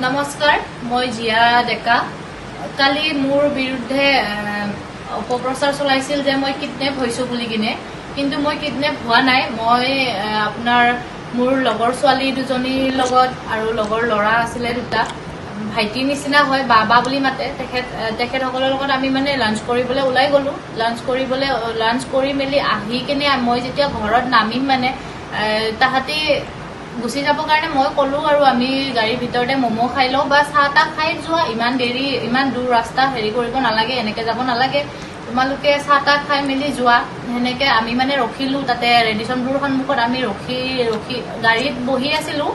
নমস্কাৰ মই জিয়া ডেকা কালি মোৰ বিৰুদ্ধে অপপ্ৰচাৰ চলাইছিল যে মই কিডনেপ হৈছো বুলি কিনে কিন্তু মই কিডনেপ হোৱা নাই মই আপোনাৰ মোৰ লগৰ ছোৱালী দুজনীৰ লগত আৰু লগৰ ল'ৰা আছিল দুটা ভাইটিৰ নিচিনা হয় বাবা বুলি মাতে তেখেতসকলৰ লগত আমি মানে লাঞ্চ কৰিবলৈ ওলাই গলো লাঞ্চ কৰি মেলি আহি কিনে মই যেতিয়া ঘৰত নামিম মানে তাহাঁতি গুছি যাবৰ কাৰণে মই কলো আৰু আমি গাড়ীৰ ভিতৰতে মমো খাই লওঁ বা চাহ তাহ খাই যোৱা ইমান দূৰ ৰাস্তা হেৰি কৰিব নালাগে এনেকে যাব নালাগে তোমালোকে চাহ তাহ খাই মেলি যোৱা হেনেকে আমি মানে ৰখিলো তাতে ৰেডিচন ব্লুৰ সন্মুখত আমি ৰখি গাড়ীত বহি আছিলো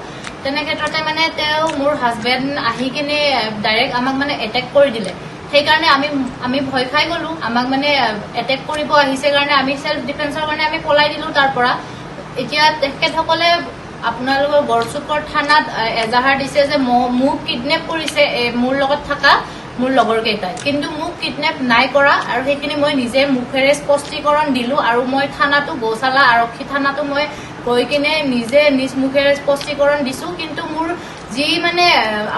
তেনে ক্ষেত্ৰতে মানে তেওঁ মোৰ হাজবেণ্ড আহি কিনে ডাইৰেক্ট আমাক মানে এটেক কৰি দিলে সেইকাৰণে আমি ভয় খাই গলো আমাক মানে এটেক কৰিব আহিছে কাৰণে আমি সেলফ ডিফেন্সৰ কাৰণে আমি পলাই দিলো তাৰ পৰা এতিয়া তেখেতসকলে আপোনালোকৰ গড়চুকৰ থানাত এজাহাৰ দিছে যে মোক কিডনেপ কৰিছে মোৰ লগত থকা মোৰ লগৰ কেইটাই কিন্তু মোক কিডনেপ নাই কৰা আৰু সেইখিনি মই নিজে মুখেৰে স্পষ্টীকৰণ দিলো আৰু মই থানাটো গৌচালা আৰক্ষী থানাটো মই গৈ কিনে নিজে নিজ মুখেৰে স্পষ্টীকৰণ দিছো কিন্তু মোৰ যি মানে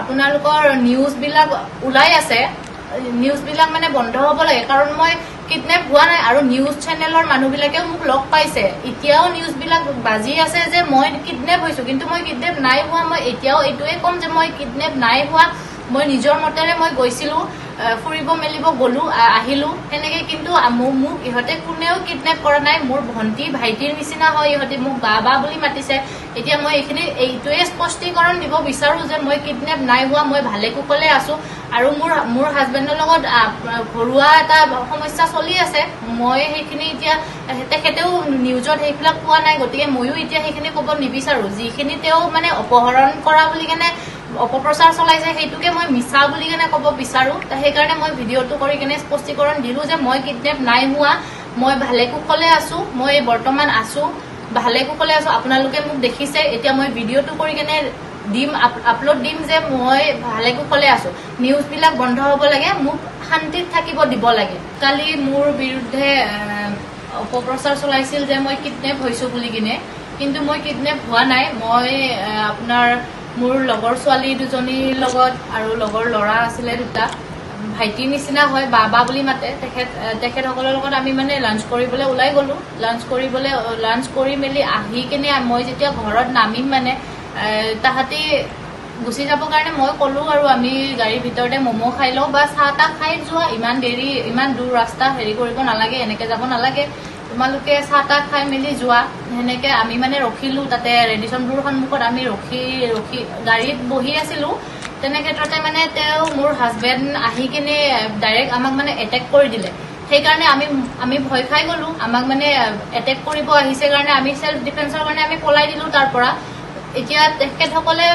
আপোনালোকৰ নিউজ বিলাক ওলাই আছে নিউজ বিলাক মানে বন্ধ হ'ব লাগে কাৰণ মই কিডনেপ হোৱা নাই আৰু নিউজ চেনেলৰ মানুহবিলাকেও মোক লগ পাইছে এতিয়াও নিউজ বিলাক বাজি আছে যে মই কিডনেপ হৈছো কিন্তু মই কিডনেপ নাই হোৱা মই এতিয়াও এইটোৱে কম যে মই কিডনেপ নাই হোৱা মই নিজৰ মতেৰে মই গৈছিলো ফুৰিব মেলিব গলো আহিলো হেনেকে কিন্তু মোক ইহঁতে কোনেও কিডনেপ কৰা নাই মোৰ ভন্টি ভাইটিৰ নিচিনা হয় ইহঁতে মোক বাবা বুলি মাতিছে এতিয়া মই এইটোৱে স্পষ্টীকৰণ দিব বিচাৰো যে মই কিডনেপ নাই হোৱা মই ভালে কুশলে আছো আৰু মোৰ হাজবেণ্ডৰ লগত ঘৰুৱা এটা সমস্যা চলি আছে মই সেইখিনি এতিয়া তেখেতেও নিউজত সেইবিলাক পোৱা নাই গতিকে ময়ো এতিয়া সেইখিনি ক'ব নিবিচাৰো যিখিনি তেওঁ মানে অপহৰণ কৰা বুলি কেনে অপপ্ৰচাৰ চলাইছে সেইটোকে মই মিছা বুলি কেনে ক'ব বিচাৰো সেইকাৰণে মই ভিডিঅ'টো কৰি কেনে স্পষ্টীকৰণ দিলো যে মই কিডনেপ নাই হোৱা মই ভালে কুশলে আছো মই বৰ্তমান আছো ভালে কুশলে আছো আপোনালোকে মোক দেখিছে এতিয়া মই ভিডিঅ'টো কৰি কেনে আপলোড দিম যে মই ভালে কুশলে আছো নিউজ বিলাক বন্ধ হ'ব লাগে মোক শান্তিত থাকিব দিব লাগে কালি মোৰ বিৰুদ্ধে অপপ্ৰচাৰ চলাইছিল যে মই কিডনেপ হৈছো বুলি কিনে কিন্তু মই কিডনেপ হোৱা নাই মই আপোনাৰ মোৰ লগৰ ছোৱালী দুজনীৰ লগত আৰু লগৰ ল'ৰা আছিল দুটা ভাইটিৰ নিচিনা হয় বাবা বুলি মাতে তেখেতসকলৰ লগত আমি মানে লাঞ্চ কৰিবলৈ ওলাই গলো লাঞ্চ কৰি মেলি আহি কিনে মই যেতিয়া ঘৰত নামিম মানে তাহাঁতি গুছি যাবৰ কাৰণে মই কলো আৰু আমি গাড়ীৰ ভিতৰতে মমো খাই লওঁ বা চাহ তাহ খাই যোৱা ইমান দূৰ ৰাস্তা হেৰি কৰিব নালাগে এনেকে যাব নালাগে তোমালোকে চাহ তাহ খাই মেলি যোৱা হেনেকে আমি মানে ৰখিলো তাতে ৰেডিচন ব্লুৰ সন্মুখত আমি ৰখি গাড়ীত বহি আছিলো তেনে ক্ষেত্ৰতে মানে তেওঁ মোৰ হাজবেণ্ড আহি কিনে ডাইৰেক্ট আমাক মানে এটেক কৰি দিলে সেইকাৰণে আমি ভয় খাই গলো আমাক মানে এটেক কৰিব আহিছে কাৰণে আমি সেলফ ডিফেন্সৰ কাৰণে আমি পলাই দিলো তাৰ পৰা এতিয়া তেখেতসকলে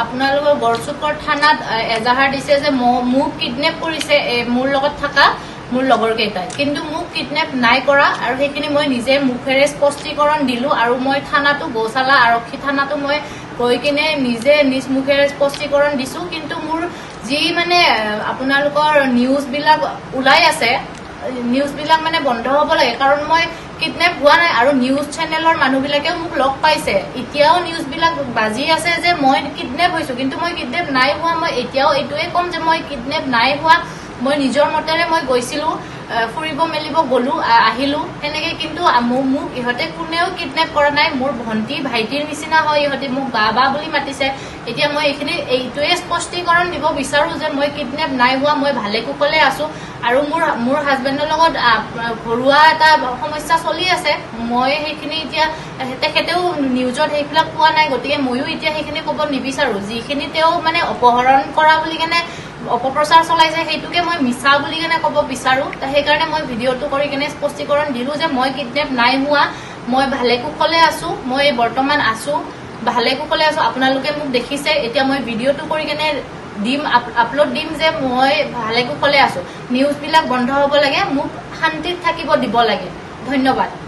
আপোনালোকৰ গড়চুকৰ থানাত এজাহাৰ দিছে যে মোক কিডনেপ কৰিছে মোৰ লগত থকা মোৰ লগৰ কেইটাই কিন্তু মোক কিডনেপ নাই কৰা আৰু সেইখিনি মই নিজে মুখেৰে স্পষ্টীকৰণ দিলো আৰু মই থানাটো গৌচালা আৰক্ষী থানাটো মই গৈ কিনে নিজে নিজ মুখেৰে স্পষ্টীকৰণ দিছো কিন্তু মোৰ যি মানে আপোনালোকৰ নিউজ বিলাক ওলাই আছে নিউজ বিলাক মানে বন্ধ হ'ব লাগে কাৰণ মই কিডনেপ হোৱা নাই আৰু নিউজ চেনেলৰ মানুহবিলাকেও মোক লগ পাইছে এতিয়াও নিউজ বিলাক বাজি আছে যে মই কিডনেপ হৈছো কিন্তু মই কিডনেপ নাই হোৱা মই এতিয়াও এইটোৱে কম যে মই কিডনেপ নাই হোৱা মই নিজৰ মতেৰে মই গৈছিলো ফুৰিব মেলিব গলো আহিলো হেনেকে কিন্তু মোক ইহঁতে কোনেও কিডনেপ কৰা নাই মোৰ ভন্টি ভাইটিৰ নিচিনা হয় ইহঁতে মোক বাবা বুলি মাতিছে এতিয়া মই এইটোৱে স্পষ্টীকৰণ দিব বিচাৰো যে মই কিডনেপ নাই হোৱা মই ভালে কুশলে আছো আৰু মোৰ হাজবেণ্ডৰ লগত ঘৰুৱা এটা সমস্যা চলি আছে মই সেইখিনি এতিয়া তেখেতেও নিউজত সেইবিলাক পোৱা নাই গতিকে ময়ো এতিয়া সেইখিনি ক'ব নিবিচাৰো যিখিনি তেওঁ মানে অপহৰণ কৰা বুলি কেনে অপপ্ৰচাৰ চলাইছে সেইটোকে মই মিছা বুলি কেনে ক'ব বিচাৰো সেইকাৰণে মই ভিডিঅ'টো কৰি কেনে স্পষ্টীকৰণ দিলো যে মই কিডনেপ নাই হোৱা মই ভালে কুশলে আছো মই বৰ্তমান আছো ভালে কুশলে আছো আপোনালোকে মোক দেখিছে এতিয়া মই ভিডিঅ'টো কৰি কেনে আপলোড দিম যে মই ভালে কুশলে আছো নিউজ বিলাক বন্ধ হ'ব লাগে মোক শান্তিত থাকিব দিব লাগে ধন্যবাদ